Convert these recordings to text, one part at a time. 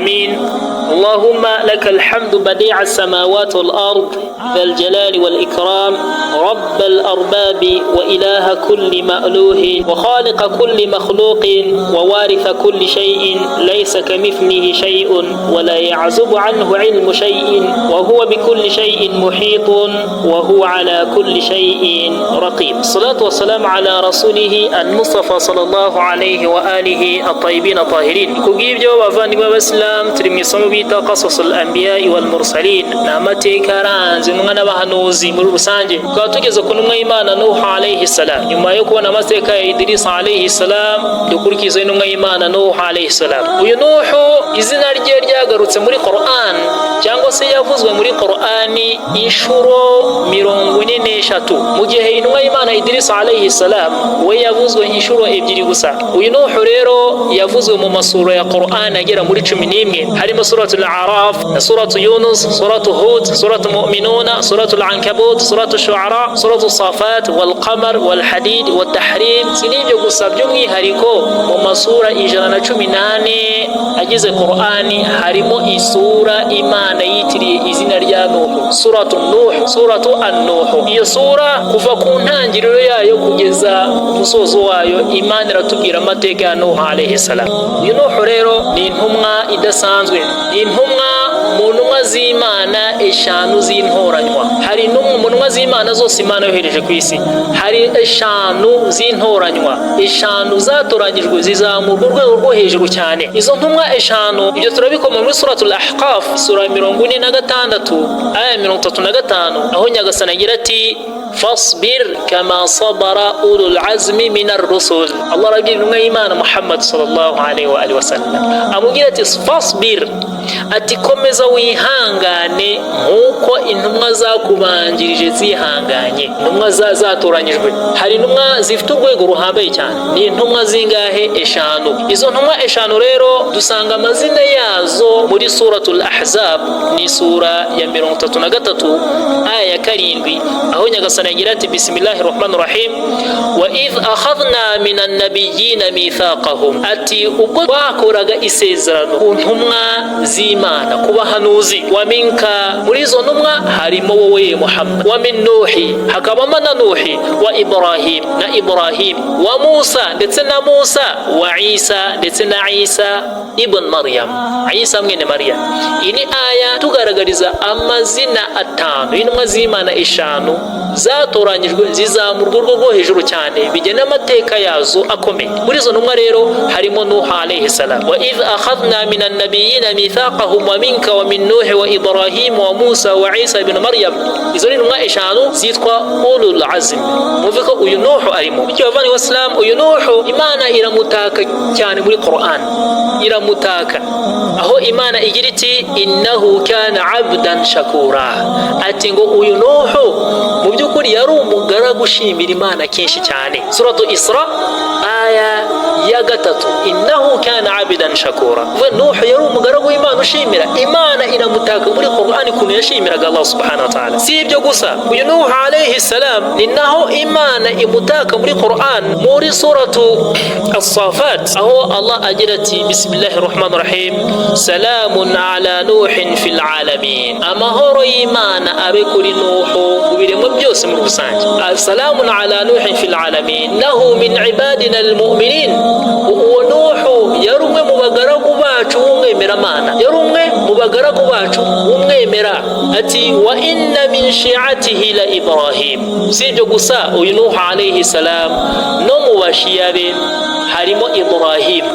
العالمين اللهم لك الحمد بديع السماوات والأرض ذا الجلال والإكرام رب الأرباب وإله كل مألوه وخالق كل مخلوق ووارث كل شيء ليس كمثله شيء ولا يعزب عنه علم شيء وهو بكل شيء محيط وهو على كل شيء رقيب. الصلاة والسلام على رسوله المصطفى صلى الله عليه وآله الطيبين الطاهرين. كجيب جواب فاني بسلام ترمي صمبيتا قصص الأنبياء والمرسلين نامتي كاران زمنا بهنوزي مرسانجي كاتوجز كنوا إيمان نوح عليه السلام يوم يكون نامتي كإدريس عليه السلام يقولك زينوا إيمان نوح عليه السلام وينوح إذن أرجع جاغروت muri Qur'an cyangwa se yavuzwe muri Qur'ani inshuro 43 mu gihe intumwa y'Imana Idris alayhi salam we yavuzwe inshuro 2 gusa. Uyu Nuh rero yavuzwe mu masura ya Qur'an agera muri 11 harimo suratul A'raf, suratul Yunus, suratul Hud, suratul Mu'minun, suratul Ankabut, suratul Shu'ara, suratul Safat wal Qamar wal Hadid wat Tahrim. Sinibyo gusa by'umwihariko mu masura 118 agize Qur'ani harimo isura Imana yitiriye izina rya Nuh, suratu Nuh, suratu An-Nuh. Iyo sura kuva ku ntangiriro yayo kugeza umusozo wayo Imana iratubwira amateka ya Nuh alayhi salam. Uyu Nuh rero ni intumwa idasanzwe, ni intumwa mu ntumwa z'Imana eshanu z'intoranywa. Hari n'umwe mu ntumwa z'Imana zose Imana yohereje ku isi, hari eshanu z'intoranywa, eshanu zatoranyijwe zizamurwa urwego rwo hejuru cyane. Izo ntumwa eshanu ibyo turabikoma muri suratul Ahqaf sura 46 aya 35 aho Nyagasani agira ati fasbir kama sabara ulul azmi minar rusul. Allah arabwira intumwa y'Imana Muhammad sallallahu alaihi wa alihi wasallam amubwira ati fasbir, ati komeza wihangane nkuko intumwa zakubanjirije zihanganye. Intumwa zatoranyijwe, hari intumwa zifite urwego ruhambaye cyane, ni intumwa zingahe? Eshanu. Izo ntumwa eshanu rero dusanga amazina yazo muri suratul Ahzab, ni sura ya 33 aya ya 7 aho Nyagasani agira ati bismillahir rahmanir rahim wa idh akhadna minan nabiyyina mithaqahum, ati ubwo bakoraga isezerano ku ntumwa z'Imana ku bahanuzi, wa minka, muri izo ntumwa harimo wowe Muhammad, wa min Nuhi, hakabamo na Nuhi, wa Ibrahim, na Ibrahim, wa Musa, ndetse na Musa, wa Isa, ndetse na Isa ibn Maryam, Isa mwene Maryam. Iyi ni aya tugaragariza amazina atanu y'intumwa z'Imana eshanu zatoranyijwe zizamurwa urwo rwo hejuru cyane bigena amateka yazo akomeye. Muri izo ntumwa rero harimo Nuh alayhi salam, wa idh akhadna minan nabiyyina mithaqahum wa minka wa min Nuh wa Ibrahim wa Musa wa Isa ibn Maryam. Izo ni ntumwa eshanu zitwa ulul azm. Muvuga uyu Nuh arimo. Icyo bavani waslam, uyu Nuh Imana iramutaka cyane muri Qur'an, iramutaka aho Imana igira iti innahu kana abdan shakura, ati ngo uyu Nuh mu byukuri yari umugaragu ushimira Imana kenshi cyane. Suratu Isra aya ya 3, innahu kana abidan shakura. Nuh yari umugaragu w'Imana ushimira Imana, iramutaka muri Qur'ani kuntu yashimiraga Allah subhanahu wa ta'ala. Si ibyo gusa, uyu Nuh alayhi salam ni naho Imana imutaka muri Qur'an muri suratu As-Safat aho Allah agira ati bismillahir rahmanir rahim salamun ala nuhin fil alamin, amahoro y'Imana abe kuri Nuh kubiremo byose muri rusange. Salamun ala nuhin fil alamin nahu min ibadina almu'minin. Uwo Nuh yari umwe mu bagaragu bacu w'umwemera Mana, yari umwe mu bagaragu bacu w'umwemera. Ati wa inna min shi'atihi la Ibrahim. Si ibyo gusa, uyu Nuh alayhi salam no mu bashiya be harimo Ibrahim,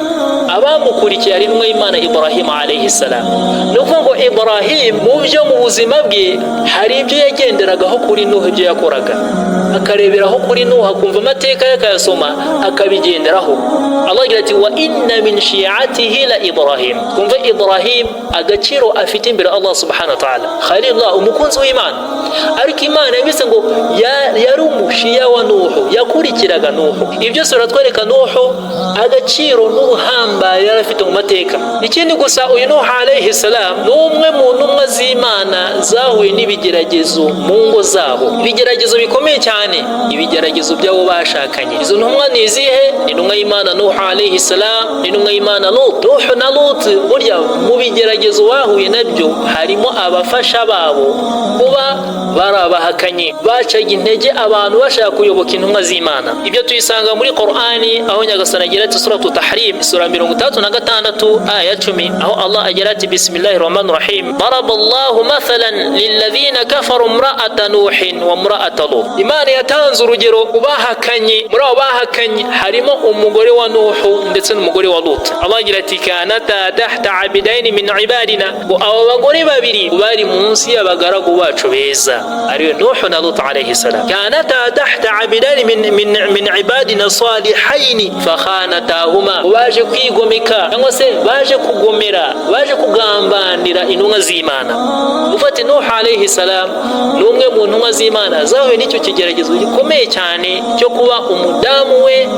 abamukurikiye ari intumwa y'Imana Ibrahim alayhi salam. Nuko ngo Ibrahim mu byo mu buzima bwe hari ibyo yagenderagaho kuri Nuh, ibyo yakoraga akareberaho kuri Nuh, akumva amateka yakayasoma akabigenderaho. Allah agira ati wa inna min shi'atihi la Ibrahim. Kumva Ibrahim agaciro afite imbere Allah subhanahu wa ta'ala. khalilullah, umukunzi w'Imana. Ariko Imana yabise ngo yari umushiya wa Nuhu, yakurikiraga Nuhu. Ibyo byose biratwereka Nuhu agaciro n'ubuhambaye yari afite mu mateka. Ikindi gusa uyu Nuhu alayhi salam ni umwe mu ntumwa z'Imana zahuye n'ibigeragezo mu ngo zabo, ibigeragezo bikomeye cyane, ibigeragezo by'abo bashakanye. Izo ntumwa ni izihe? Ni intumwa y'Imana Nuhu alayhi salam, ni intumwa y'Imana Lut. Nuhu na Lut burya mu bigeragezo bahuye nabyo harimo abafasha babo kuba barabahakanye, bacaga intege abantu bashaka kuyoboka intumwa z'Imana. Ibyo tuyisanga muri Qur'ani aho Nyagasani agira ati suratu Tahrim sura 36 aya 10, aho Allah agira ati bismillahir rahmanir rahim, daraballahu mathalan lilladhina kafaru imra'ata nuhin wa imra'ata lut. Imana yatanze urugero ubahakanye, muri abo bahakanye harimo umugore wa Nuhu ndetse n'umugore wa Lut. Allah agira ati kanata tahta abidaini min ibadina, abo bagore babiri bari munsi y'abagaragu bacu beza, ariyo Nuhu na Lut alayhi salam. Kanata tahta abidaini min ibadina salihaini fakhanatahuma, baje kwigomeka cyangwa se baje kugomera, baje kugambanira intumwa z'Imana. Ufate Nuhu alayhi salam ni umwe mu ntumwa z'Imana zahuye n'icyo kigeragezo gikomeye cyane cyo kuba umudamu we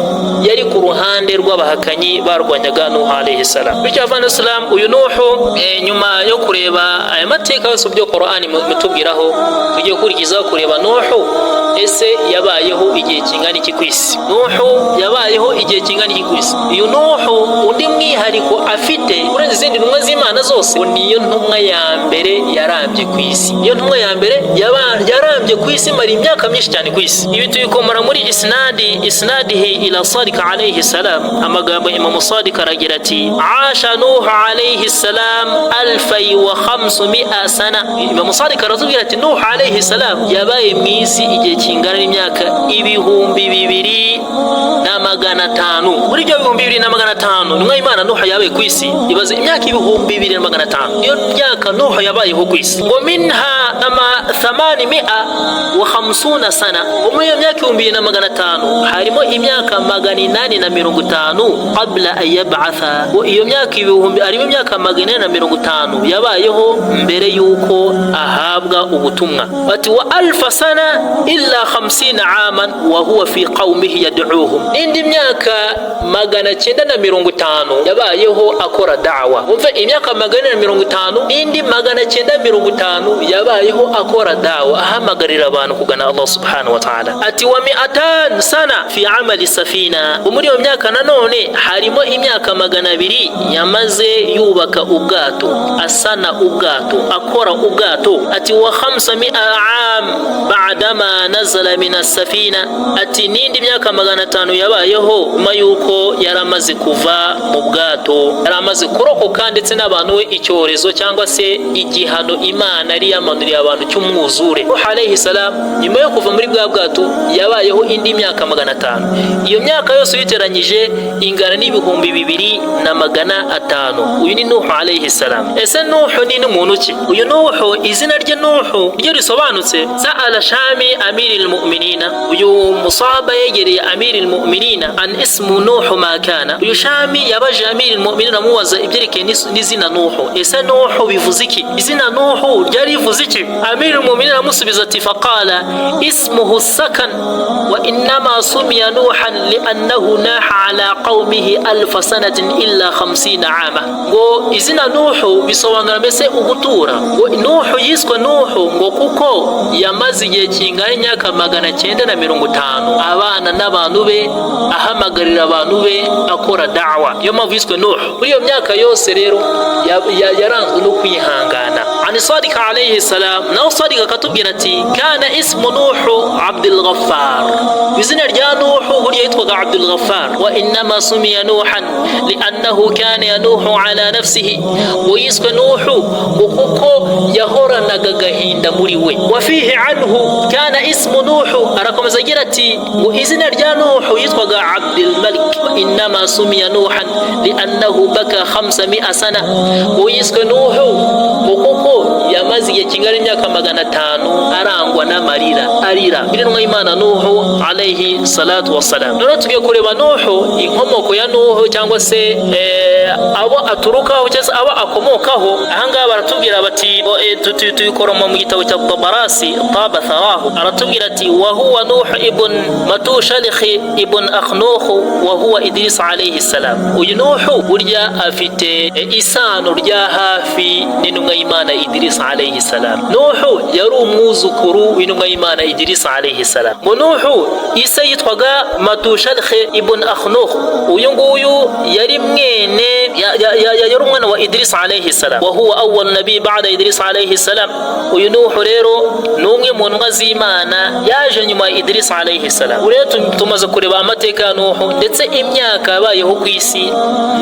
yari ku ruhande rw'abahakanyi barwanyaga Nuhu alayhi salam. Bityo avana salam uyu Nuhu nyuma yo kureba aya mateka yose byo Qur'ani mutubwiraho, tugiye kurikizaho kureba Nuhu ese yabayeho igihe kingana iki ku isi. Nuhu yabayeho igihe kingana iki ku isi. Uyu Nuhu undi mwihariko afite urenze izindi ntumwa z'Imana zose, niyo ntumwa ya mbere yarambye ku isi. Iyo ntumwa ya mbere yarambye ku isi, mari imyaka myinshi cyane ku isi. Ibi tubikomora muri isnadihi ila Sadiq alayhi salam. Amagambo Imam Sadiq aragira ati asha Nuhu alayhi salam 1500 sana. Imam Sadiq aratubwira ati Nuhu alayhi salam yabaye mu isi igihe kingana n'imyaka 2500. Muri ibyo 2500 ntumwa y'Imana Nuhu yabaye ku isi. Ibaze imyaka 2500 iyo myaka Nuhu yabayeho ku isi. Ngo minha 850 sana, muri iyo myaka 2500 harimo imyaka 850 qabla an yab'atha. Iyo myaka harimo imyaka 850 yabayeho mbere yuko ahabwa ubutumwa. Ati wa alfa sana illa 50 aman wa huwa fi qaumihi yad'uuhum. Indi myaka 950 yabayeho akora da'wa. Umva imyaka 850 indi 950 yabayeho akora da'wa, ahamagarira abantu kugana Allah subhanahu wa ta'ala. Ati wa 200 sana fi amali safina. Muri iyo myaka nanone harimo imyaka 200 yamaze yubaka ubwato, asana ubwato, akora ubwato. Ati wa 500 am ba'dama nazala min as-safina. Ati nindi myaka 500 yabayeho nyuma yuko yaramaze kuva mu bwato, yaramaze kurokoka ndetse n'abantu we icyorezo cyangwa se igihano Imana ari yamanuriye abantu cy'umwuzure. Nuhu alayhi salam nyuma yo kuva muri bwa bwato yabayeho indi myaka 500. Iyo myaka yose uyiteranyije ingana n'ibihumbi 2500. Uyu ni Nuhu alayhi salam. Ese Nuhu ni muntu ki? Uyu Nuhu izina rye Nuhu ryo risobanutse sa'ala Shami amiril mu'minina. Uyu musahaba yegereye amiril mu'minina an ismu Nuhu ma kana. Uyu Shami yabaje amiril mu'minina muwaza ibyerekeye n'izina Nuhu. Ese Nuhu bivuze iki? Izina Nuhu ryari rivuze iki? Amiril mu'minina musubiza ati faqala ismuhu sakan wa innama sumiya Nuhan li'annahu naha ala qaumihi 1000 sanatin illa 50 ama. Ngo izina Nuhu bisobanura mbese ugutura. Ngo Nuhu yiswe Nuhu ngo kuko yamaze igihe kingana imyaka 950 abana n'abantu be, ahamagarira abantu be, akora da'wa. Iyo mpamvu yiswe Nuhu. Muri iyo myaka yose rero yaranzwe no kwihangana. Ani Sadiq alayhi salam, naho Sadiq akatubwira ati kana ismu Nuhu Abdul Ghaffar. Izina rya Nuhu buriya yitwaga Abdul Ghaffar. Wa innama sumiya Nuhan li'annahu kana yanuhu ala nafsihi. Yiswe Nuhu kuko yahoranaga gahinda muri we. Wa fihi anhu kana ismu Nuhu, arakomeza agira ati ngo izina rya Nuhu yitwaga Abdul Malik. Wa innama sumiya Nuhan li'annahu baka 500 sana. Yiswe Nuhu kuko yamaze igihe kingana imyaka 500 arangwa n'amarira, arira. Intumwa y'Imana Nuhu alayhi salatu wassalam. None tugiye kureba Nuhu, inkomoko ya Nuhu cyangwa se abo aturukaho cyangwa abo akomokaho. Ahangaha baratubwira bati tuyikoroma mu gitabo cya Tabarasi Tabatharahu, aratubwira ati wa huwa Nuh ibn Matushalikh ibn Akhnukh wa huwa Idris alayhi salam. Uyu Nuh burya afite isano rya hafi n'intumwa y'Imana Idris alayhi salam. Nuh yari umwuzukuru w'intumwa y'Imana Idris alayhi salam. Ngo Nuh isa yitwaga Matushalikh ibn Akhnukh, uyu nguyu yari mwene yari umwana wa Idris alayhi salam, wa huwa awwal nabi ba'da Idris alayhi salam. Uyu Nuh rero numwe mu ntumwa z'Imana yaje nyuma ya Idris alayhi salam. Urero tumaze kureba amateka ya Nuh ndetse imyaka yabayeho ku isi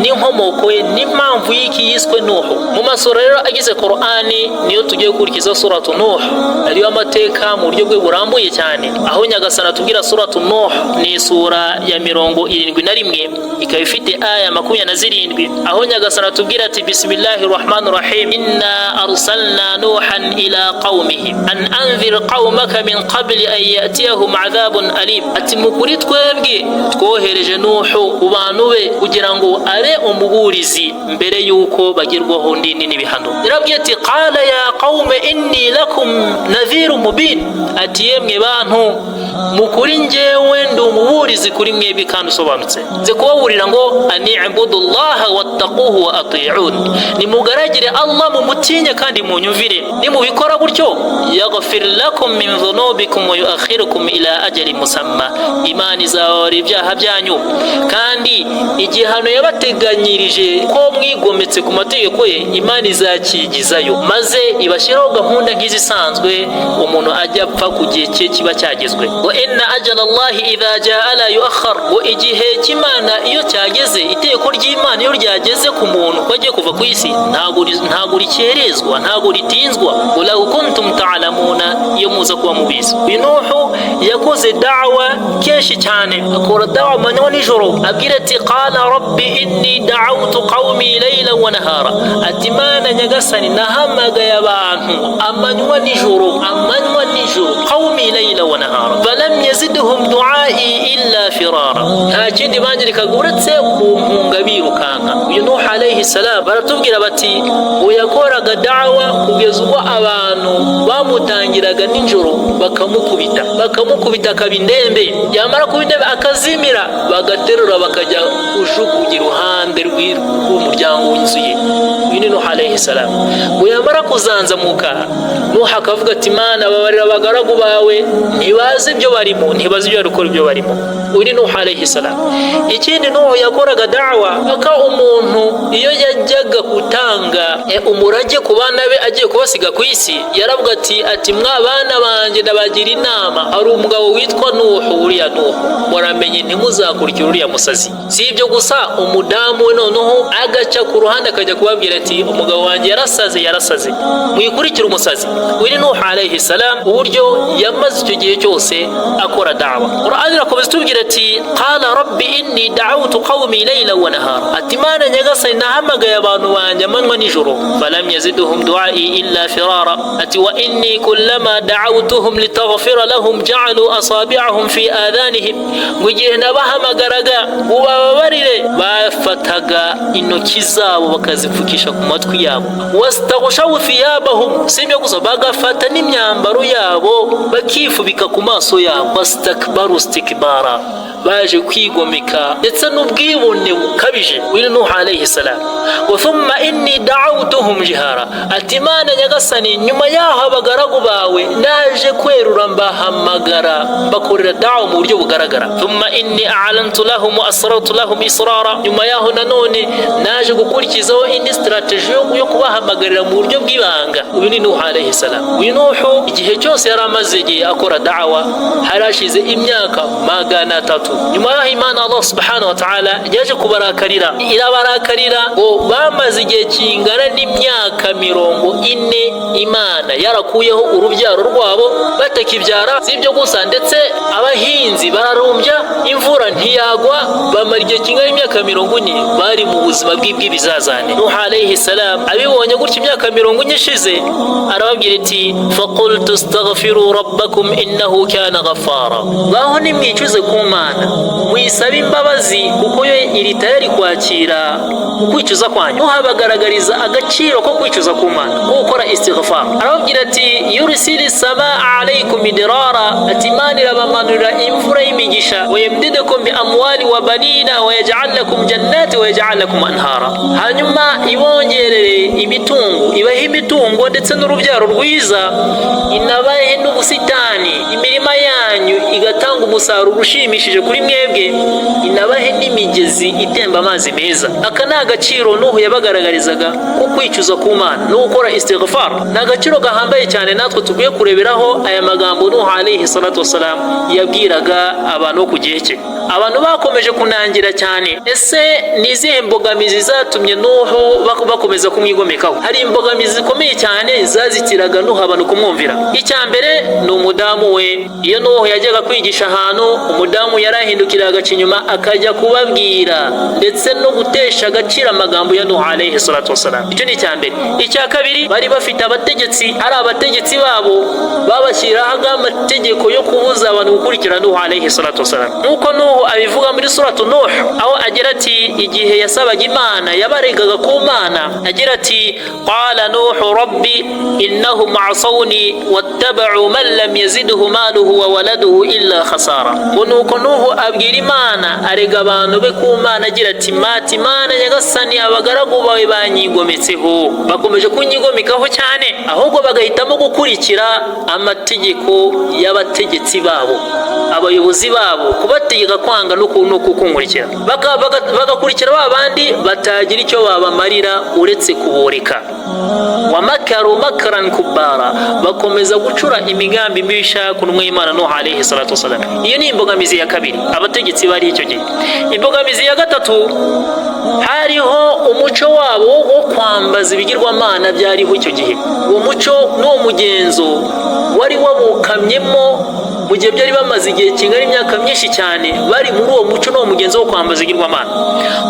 n'inkomoko ye n'impamvu y'iki yiswe Nuh. Mu masura rero agize Qur'ani niyo tugiye gukurikiza suratu Nuh, ariyo amateka mu buryo bwe burambuye cyane, aho Nyagasana tubwira suratu Nuh ni sura ya 71 ikaba ifite aya 27, aho Nyagasana tubwira ati bismillahir rahmanir rahim inna arsalna nuhan ila qaumihi an anzir qaumaka min qabli an yatiyahum adhabun alim. Ati mukuri twebwe twohereje Nuhu ku bantu be kugira ngo are umuburizi mbere yuko bagirwaho n'ibihano. Yarabwiye ati qala ya qaumi inni lakum nadhirun mubin, ati yemwe bantu mukuri njyewe ndi umuburizi kuri mwebwe kandi usobanutse. Nze kubaburira ngo ani'budullaha wattaquhu wa ati'un, nimugaragire Allah mumutinye kandi munyumvire. Nimubikora gutyo yaghfir lakum min dhunubikum wa yu'akhirukum ila ajalin musamma, Imana izababara ibyaha byanyu kandi igihano yabateganyirije ko mwigometse ku mategeko ye Imana izakigizayo, maze ibashiraho gahunda nk'izisanzwe umuntu ajya apfa ku gihe cye kiba cyagezwe. Wa inna ajala Allahi idha jaa la yuakhar, ngo igihe cy'Imana iyo cyageze, iteko ry'Imana iyo ryageze ku muntu ko agiye kuva ku isi ntago rikerezwa, ntago ritinzwa. Wala kuntum ta'lamuna, iyo muza kuba mubizi. Uyu Nuh yakoze da'wa kenshi cyane, akora da'wa manywa nijoro, abwira ati qala rabbi inni da'awtu qaumi laylan wa nahara, ati Mana Nyagasani nahamagaye abantu amanywa nijoro, qaumi laylan wa nahara falam yazidhum du'ai illa firara, nta kindi banjirikaga uretse kumpunga birukanka. Uyu Nuh alayhi salam baratubwira bati uyakoraga da'wa kugeza ubwo abantu bamutangiraga nijoro bakamukubita akabindembe, yamara kubindembe akazimira, bagaterura bakajya kujugunya iruhande rw'umuryango w'inzu ye. Uyu ni Nuh alayhi salam. Yamara kuzanzamuka, Nuh akavuga ati Mana babarira abagaragu bawe, ntibazi ibyo barimo, ntibazi ibyo barukora ibyo barimo. Uyu ni Nuh alayhi salam. Ikindi Nuh yakoraga da'wa aka umuntu iyo yajyaga gutanga umurage ku bana be agiye kubasiga ku isi, yaravuga ati mwabana banje ndabagira inama, ari umugabo witwa Nuh, uriya Nuh muramenye ntimuzakurikira uriya musazi. Si ibyo gusa, umudamu we noneho agaca ku ruhande akajya kubabwira ati umugabo wanjye yarasaze mwikurikira umusazi. Uyu ni Nuh alayhi salam, uburyo yamaze icyo gihe cyose akora da'wa. Qur'an irakomeza tubwira ati qala rabbi inni da'awtu qaumi laylan wa nahara, ati Mana Nyagasani nahamagaye abantu banjye amanywa nijoro, falam yazidhum du'ai illa firara, ati wa inni kullama da'awtuhum litaghfira lahum ja'alu asabi'ahum fi adhanihim, ngo igihe nabahamagaraga ubabarire bafataga intoki zabo bakazipfukisha ku matwi yabo, wastaghshaw thiyabahum, sibyo gusa bagafata n'imyambaro yabo bakifubika ku maso yabo, wastakbaru istikbara, baje kwigomeka ndetse n'ubwibone bukabije. Uyu Nuh alayhi salam. Wa thumma inni da'awtuhum jihara, ati Mana Nyagasani nyuma yaho abagaragu bawe naje kwerura mbahamagara bakorera da'wa mu buryo bugaragara. Thumma inni a'lantu lahum wa asrartu lahum israra, nyuma yaho nanone naje gukurikizaho indi strategy yo kubahamagarira mu buryo bw'ibanga. Uyu ni Nuh alayhi salam. Uyu Nuh igihe cyose yari amaze igihe akora da'wa, harashize imyaka 300. Nyuma yaho Imana Allah subhanahu wa ta'ala yaje kubarakarira, irabarakarira ngo bamaze igihe kingana n'imyaka 40 Imana yarakuyeho urubyaro rwabo batakibyara. Si ibyo gusa, ndetse abahinzi bararumbya, imvura ntiyagwa, bamara igihe kingana n'imyaka 40 bari mu buzima bw'ibizazane. Nuh alayhi salam abibonye gutya imyaka 40 ishize, arababwira ati faqultu astaghfiru rabbakum innahu kana ghaffara, baho nimwicuze ku Mana, Mana, muyisabe imbabazi kuko yo iri tayari kwakira ukwicuza kwanyu. Muhabagaragariza agaciro ko kwicuza ku Mana, ko gukora istighfar. Arababwira ati yursili samaa alaykum midrara, ati Imana irabamanurira imvura y'imigisha, wa yamdidukum bi amwali wa banina wa yaj'al lakum jannati wa yaj'al lakum anhara. Hanyuma ibongerere imitungo, ibahe imitungo ndetse n'urubyaro rwiza, inabahe n'ubusitani, imirima yanyu igatanga umusaruro ushimishije kuri mwebwe, inabahe n'imigezi itemba amazi meza. Aka ni agaciro Nuhu yabagaragarizaga ko kwicuza ku Mana no gukora istighfar. Ni agaciro gahambaye cyane natwe tugiye kureberaho aya magambo Nuhu alayhi salatu wassalam yabwiraga abantu ku gihe cye. Abantu bakomeje kunangira cyane, ese ni izihe mbogamizi zatumye Nuhu bakomeza kumwigomekaho? Hari imbogamizi zikomeye cyane zazitiraga Nuhu abantu kumwumvira. Icya mbere ni umudamu we. Iyo Nuhu yajyaga kwigisha ahantu, umudamu yarahindukira agaca inyuma akajya kubabwira ndetse no gutesha agaciro amagambo ya Nuhu alayhi salatu wassalam. Icyo ni icya mbere. Icya kabiri, bari bafite abategetsi, ari abategetsi babo babashyiraho amategeko yo kubuza abantu gukurikira Nuhu alayhi salatu wassalam. Nuko Nuhu abivuga muri suratu Nuh, aho agira ati igihe yasabaga Imana yabaregaga ku Mana, agira ati qala Nuhu rabbi innahum asawni wattaba'u man lam yazidhu maluhu wa waladuhu illa khasara. Nuko Nuhu abwira Imana, arega abantu be ku Mana agira ati mati Mana nyagasani, abagaragu bawe banyigometseho, bakomeje kunyigomekaho cyane, ahubwo bagahitamo gukurikira amategeko y'abategetsi babo, abayobozi babo, kubategeka kwanga no kukunkurikira, bagakurikira ba bandi batagira icyo babamarira uretse kuboreka. Wa makaru makran kubara, bakomeza gucura imigambi mibisha ku ntumwa y'Imana Nuhu alayhi salatu wassalam. Iyo ni imbogamizi ya kabiri abategetsi bari icyo gihe. Imbogamizi ya gatatu, hariho umuco wabo wo kwambaza ibigirwamana byariho icyo gihe. Uwo muco n'uwo mugenzo wari wabukamyemo mu gihe byari bamaze igihe kingana imyaka myinshi cyane bari muri uwo muco n'uwo mugenzo wo kwambaza ibigirwamana.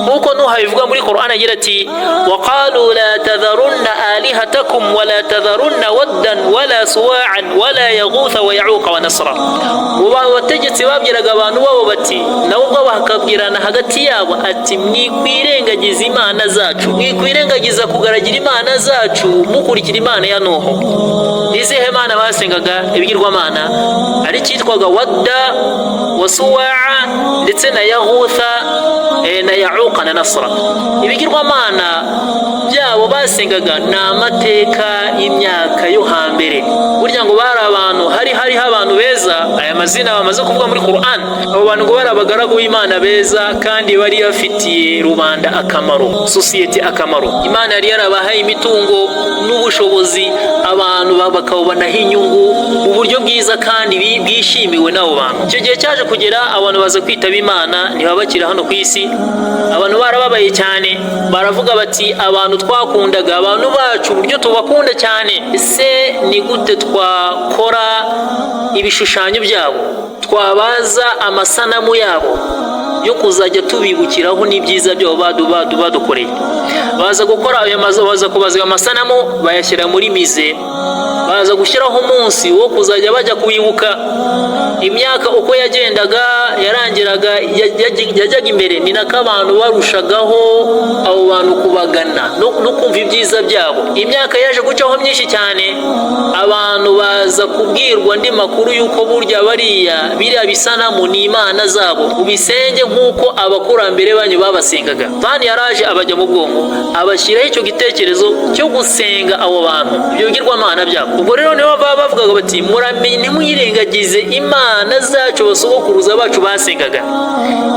Nk'uko Nuhu abivuga muri Qur'an agira ati waqalu la tadharunna alihatakum wa la tadharunna waddan wa la suwa'an wa la yaghutha wa ya'uqa wa nasra. Ubu abategetsi babwiraga abantu babo bati, nabo ubwo bakabwirana hagati yabo ati mwikwirengagiza Imana zacu, mwikwirengagiza kugaragira Imana zacu mukurikira Imana ya Nuhu. Izihe Mana basengaga? Ibigirwamana, ari cyitwaga wadda wa suwa'a ndetse na yaghutha na ya'uqa na nasra. Ibigirwamana byabo basengaga ni amateka y'imyaka yo hambere. Burya ngo bari abantu, hariho abantu beza, aya mazina bamaze kuvuga muri Qur'an. Abo bantu ngo bari abagaragu b'Imana beza kandi bari bafitiye rubanda akamaro, society akamaro. Imana yari yarabahaye imitungo n'ubushobozi, abantu bakawubanaho inyungu mu buryo bwiza kandi bwishimiwe n'abo bantu. Icyo gihe cyaje kugera abantu baza kwitaba Imana, ntibabakira hano ku isi. Abantu barababaye cyane, baravuga bati abantu twakundaga, abantu bacu uburyo tubakunda cyane, ese ni gute twakora ibishushanyo byabo, twabaza amasanamu yabo yo kuzajya tubibukiraho n'ibyiza byabo badukoreye. Baza gukora ayo mazu, baza kubaza amasanamu bayashyira muri mize, baza gushyiraho umunsi wo kuzajya bajya kuyibuka. Imyaka uko yagendaga yarangiraga, yajyaga imbere, ni nako abantu barushagaho abo bantu kubagana no kumva ibyiza byabo. Imyaka yaje gucaho myinshi cyane, abantu baza kubwirwa andi makuru y'uko burya biriya bisanamu ni imana zabo, ubisenge nk'uko abakurambere banyu babasengaga. Kandi yaraje abajya mu bwonko, abashyiraho icyo gitekerezo cyo gusenga abo bantu, ibyo bigirwamana byabo. Ubwo rero nibo bavugaga bati muramenye ntimuyirengagize Imana zacu basogokuruza bacu basengaga.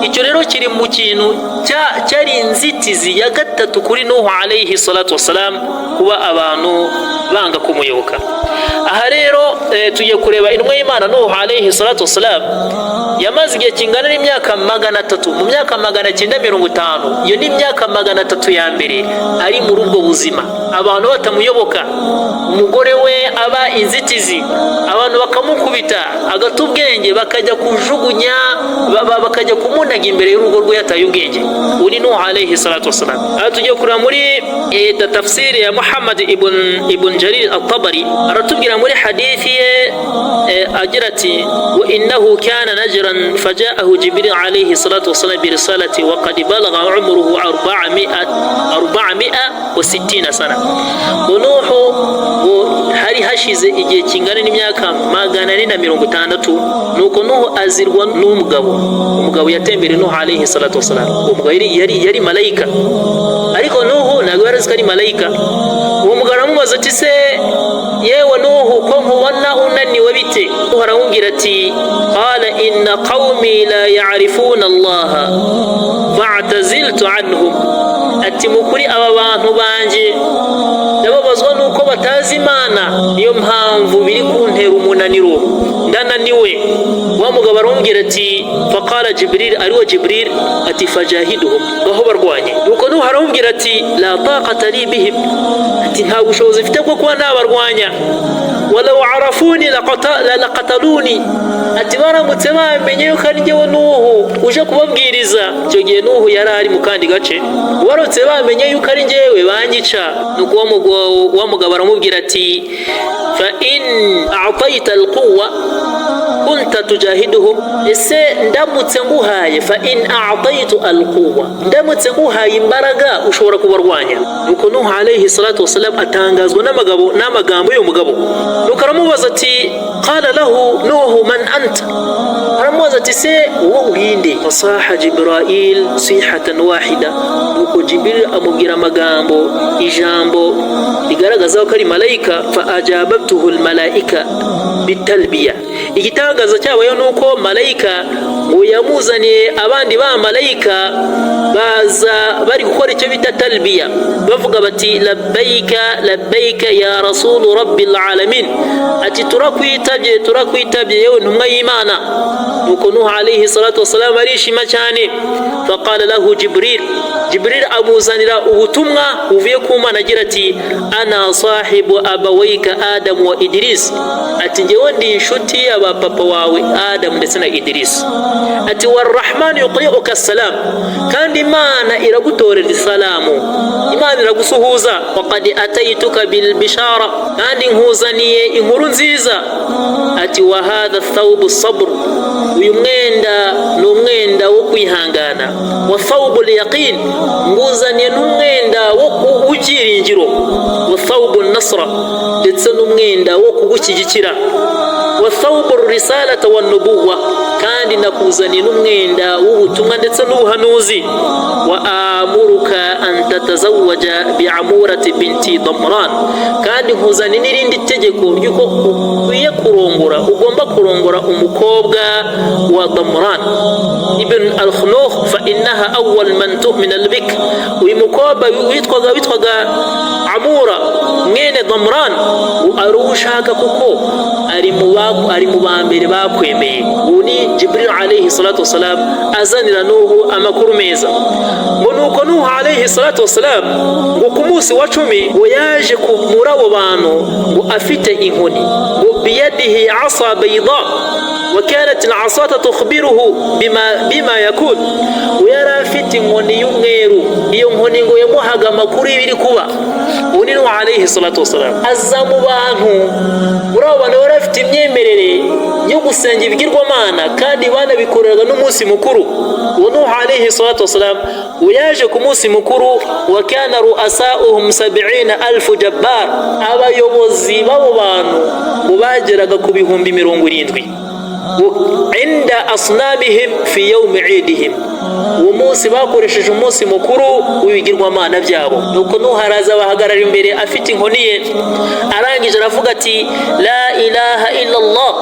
Icyo rero kiri mu kintu cyari inzitizi ya gatatu kuri Nuhu alayhi salatu wassalam, kuba abantu banga kumuyoboka. Aha rero tugiye kureba intumwa y'Imana Nuhu alayhi salatu wassalam yamaze igihe kingana n'imyaka 300. Mu myaka 950, iyo ni imyaka 300 ya mbere ari muri ubwo buzima, abantu batamuyoboka, umugore we aba inzitizi, abantu bakamukubita agata ubwenge, bakajya kujugunya, bakajya kumunaga imbere y'urugo rwe yataye ubwenge. Uri Nuhu alayhi salatu wassalam. Aha tugiye kureba muri tafsiri ya Muhammad ibn Jarir at-Tabari aratubwira muri hadithi ye agira ati wa innahu kana najran faja'ahu Jibril alayhi salatu wassalam bi risalati wa qad balagha umruhu 460 sana. Nuhu hari hashize igihe kingana n'imyaka 460 nuko Nuhu azirwa umugabo yatembere Nuhu alayhi salatu wassalam. Umugabo yari malaika ariko Nuhu ntabwo yarazika ari malaika. Uwo mugabo aramubaza ati se yewe Nuhu ko nkubona unaniwe bite? Aramubwira ati qala inna qaumi la ya'rifuna Allah fa'taziltu anhum. Ati mukuri aba bantu banje ndababazwa nuko batazi Imana, niyo mpamvu biri kuntera umunaniro ndananiwe. Wa mugabo aramubwira ati faqala Jibril, ariwo Jibril ati fajahiduhum, baho barwanye. Nuko Nuhu aramubwira ati la taqata li bihim, ati nta bushobozi mfite bwo kuba nabarwanya. walau arafuni laqataluni, ati baramutse bamenye yuko ari njyewe Nuhu uje kubabwiriza. Icyo gihe Nuhu yari ari mu kandi gace, baramutse bamenye yuko ari njyewe banyica. Nuko wa mugabo aramubwira ati fa in a'tayta alquwa kunta tujahiduhum, ese ndamutse nguhaye fa in a'taytu alquwa, ndamutse nguhaye imbaraga ushobora kubarwanya. Nuko Nuhu alayhi salatu wasalam atangazwa n'amagambo y'uyu mugabo. Nuko aramubaza ati qala lahu Nuhu man anta, aramubaza ati se wowe urinde? Fasaha Jibril sihatan wahida. Nuko Jibril amubwira amagambo, ijambo rigaragaza ko ari malaika. Fa ajabatuhu almalaika bitalbiya. Igitangaza cyabayo nuko malaika ngo yamuzaniye abandi ba malaika baza bari gukora icyo bita talbiya, bavuga bati labbaika labbaika ya rasul rabbil alamin, ati turakwitabye yewe ntumwa y'Imana. Nuko Nuhu alayhi salatu wasalam arishima cyane. Faqala lahu Jibril amuzanira ubutumwa buvuye ku Mana agira ati ana sahibu abawayka Adam wa Idris, ati njyewe ndi inshuti y'aba papa wawe Adam ndetse na Idris. Ati warrahman yuqri'uka salam, kandi Imana iragutorera salamu, Imana iragusuhuza. Waqad ataytuka bil bishara, kandi nkuzaniye inkuru nziza. Ati wa hadha thawbu sabr, uyu mwenda n'umwenda wo kwihangana. Wa thawbul yaqin, nguzaniye n'umwenda wo kugiringiro. Wa thawbun nasra, ndetse n'umwenda wo kugushyigikira. Wa thawbur risalata wan nubuwa, kandi nakuzaniye n'umwenda w'ubutumwa ndetse n'ubuhanuzi. Wa amuruka an tatazawwaja bi'amurati binti Damran, kandi nkuzaniye n'irindi tegeko ryuko ukwiye kurongora, ugomba kurongora umukobwa wa Damran ibn al-Khunukh, fa innaha awwal man tu'min al-bik. Uyu mukobwa witwaga Amura mwene Damran arushaka kuko ari mu bambere bakwemeye. Uni Jibril alayhi salatu wasalam azanira Nuhu amakuru meza. Ngo nuko Nuhu alayhi salatu wasalam ngo ku munsi wa 10 ngo yaje kumura abo bantu ngo afite inkoni, ngo biyadihi asa bayda wa kanat al-asata tukhbiruhu bima yakun, yari afite inkoni y'umweru. Iyo nkoni ngo yamuhaga amakuru y'ibiri kuba. Uni Nuhu alayhi salatu wasalam aza mu bantu, urabona bari afite imyemerere yo gusenga ibigirwamana kandi banabikoreraga n'umunsi mukuru. Nuhu alayhi salatu wasalam yaje ku munsi mukuru, wa kana ru'asa'uhum 70,000 jabbar, abayobozi b'abo bantu ngo bageraga ku bihumbi 70 inda asnabihim fi yawm 'idihim. Uwo munsi bakoresheje umunsi mukuru w'ibigirwamana byabo. Nuko Nuhu araza bahagarara imbere afite inkoni ye, arangije aravuga ati la ilaha illa Allah,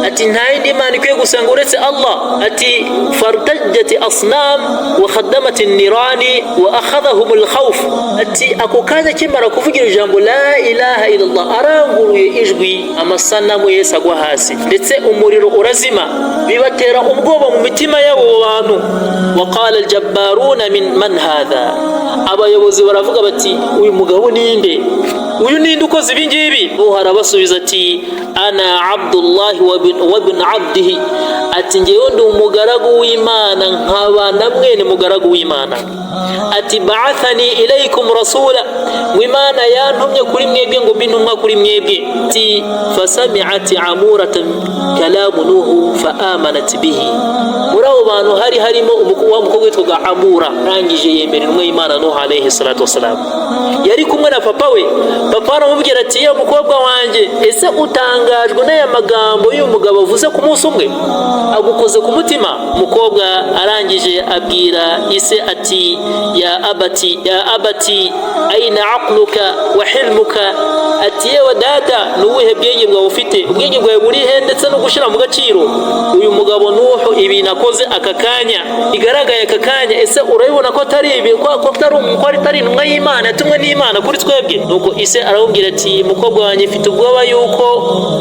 ati nta yindi Mana ikwiye gusenga uretse Allah. Ati fartajjat asnam wa khaddamat an-nirani wa akhadhahum al-khawf. Ati ako kanya kimara kuvugira ijambo la ilaha illa Allah, aranguruye ijwi, amasanamu yese agwa hasi, ndetse umuriro urazima, bibatera ubwoba mu mitima y'abo bantu. Waqala al-jabbaruna man hadha, abayobozi baravuga bati uyu mugabo ninde? Uyu ninde ukoze ibi ngibi? Nuhu arabasubiza ati ana Abdullah wa ibn abdihi, ati ngewe ndi umugaragu w'Imana nkaba na mwene mugaragu w'Imana. ati ba'athani ilaykum rasula, wimana yantumye kuri mwebwe ngo bintumwa kuri mwebwe. Ati fasami'at amuratan kalamu nuhu fa amanat bihi. muri abo bantu harimo umukobwa witwaga Amura, rangije yemera intumwa y'Imana Nuhu alayhi salatu wasalam. Yari kumwe na papa we. Papa aramubwira ati ya mukobwa wanjye, ese utangajwe n'aya magambo y'uyu mugabo avuze ku munsi umwe, agukoze ku mutima? Umukobwa arangije abwira ise ati ya abati aina aqluka wa hilmuka, ati yewe data nuwuhe bwenge bwawe ufite, ubwenge bwawe burihe ndetse no gushira mu gaciro uyu mugabo Nuhu ibi nakoze aka kanya, igaragaye aka kanya, ese urabibona ko atari ibi, ko atari intumwa y'Imana yatumwe n'Imana kuri twebwe? Nuko ise aramubwira ati mukobwa wanjye mfite ubwoba yuko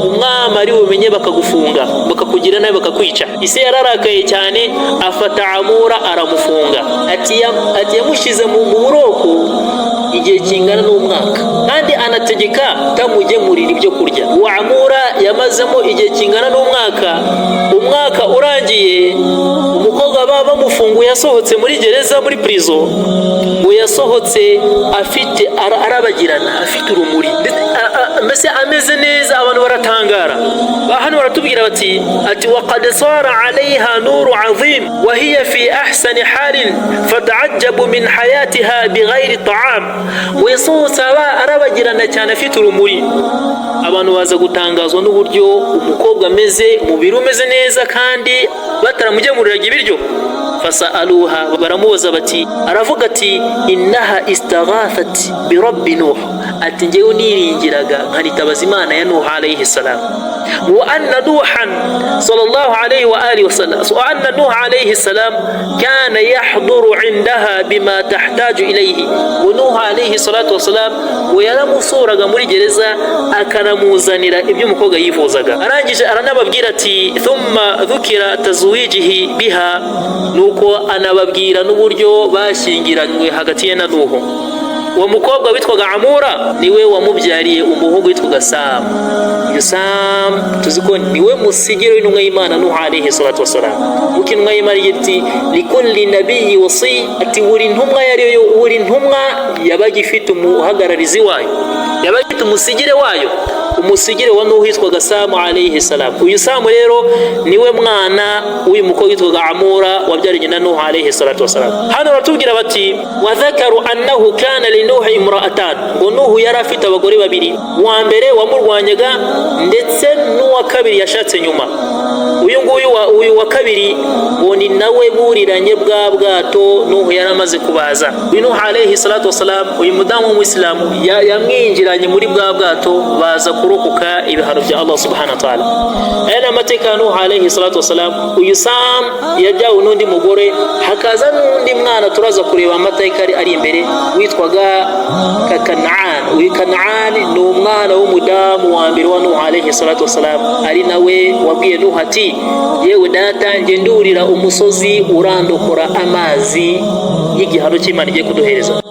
umwami ari bumenye bakagufunga, bakakugira nabi, bakakwica. Ise yararakaye cyane, afata Amura aramufunga. Ati yamushize mu buroko igihe kingana n'umwaka, kandi anategeka tamugemurira ibyo kurya. Wa Amura yamazemo igihe kingana n'umwaka. Umwaka urangiye, umukobwa baba bamufunguye yasohotse muri gereza, muri prison, ngo yasohotse afite arabagirana, afite urumuri, mbese ameze neza. Abantu baratangara. Hano baratubwira bati waqad sara alayha nuru azim wa hiya fi ahsani halin fata'ajjabu min hayatiha bighayri ta'am. Yasohotse arabagirana cyane, afite urumuri. Abantu baza gutangazwa n'uburyo umukobwa ameze, umubiri umeze neza, kandi bataramugemuriraga ibiryo. Fasaluha, baramubaza bati, aravuga ati innaha istaghathat bi rabbi Nuh, ati ngewe niringiraga nkanitabaza Imana ya Nuh alayhi salam. Wa anna Nuhan sallallahu alayhi wa alihi wasallam, wa anna Nuh alayhi salam kana yahduru indaha bima tahtaju ilayhi. Wa Nuh alayhi salatu wasalam yaramusuraga muri gereza, akanamuzanira ibyo umukobwa yifuzaga. Arangije aranababwira ati thumma dhukira tazwijihi biha, nuko anababwira n'uburyo bashyingiranywe hagati ye na Nuhu. Uwo mukobwa witwaga Amura niwe wamubyariye umuhungu witwaga Sam. Iyo Sam tuziko niwe musigiro w'intumwa y'Imana Nuhu alayhi salatu wasalam. Uko intumwa y'Imana iti likulli nabiyyi wasi, ati buri ntumwa yariyo, buri ntumwa yabaga ifite umuhagararizi wayo, yabaga ifite umusigire wayo. Umusigire wa Nuhu witwaga Sam alayhi salam. Uyu Sam rero niwe mwana w'uyu mukobwa witwaga Amura wabyaranye na Nuhu alayhi salatu wasalam. Hano baratubwira bati wa dhakaru annahu kana li Nuhu imra'atan, ngo Nuhu yari afite abagore babiri, uwa mbere wamurwanyaga ndetse n'uwa kabiri yashatse nyuma. Uyu wa kabiri ngo ni nawe buriranye bwa bwato Nuhu yari amaze kubaza. Uyu Nuhu alayhi salatu wasalam, uyu mudamu w'Umuislamu yamwinjiranye muri bwa bwato, baza kurokoka ibihano bya Allah subhanahu wa ta'ala. Aya ni amateka ya Nuhu alayhi salatu wasalam. Uyu Sam yajyawe n'undi mugore, hakaza n'undi mwana turaza kureba amateka ari imbere, witwaga Kanaan. Uyu Kanaan ni umwana w'umudamu wa mbere wa Nuhu alayhi salatu wasalam, ari nawe wabwiye Nuhu ati yewe data, nge ndurira umusozi urandokora amazi y'igihano cy'Imana igiye kuduhereza.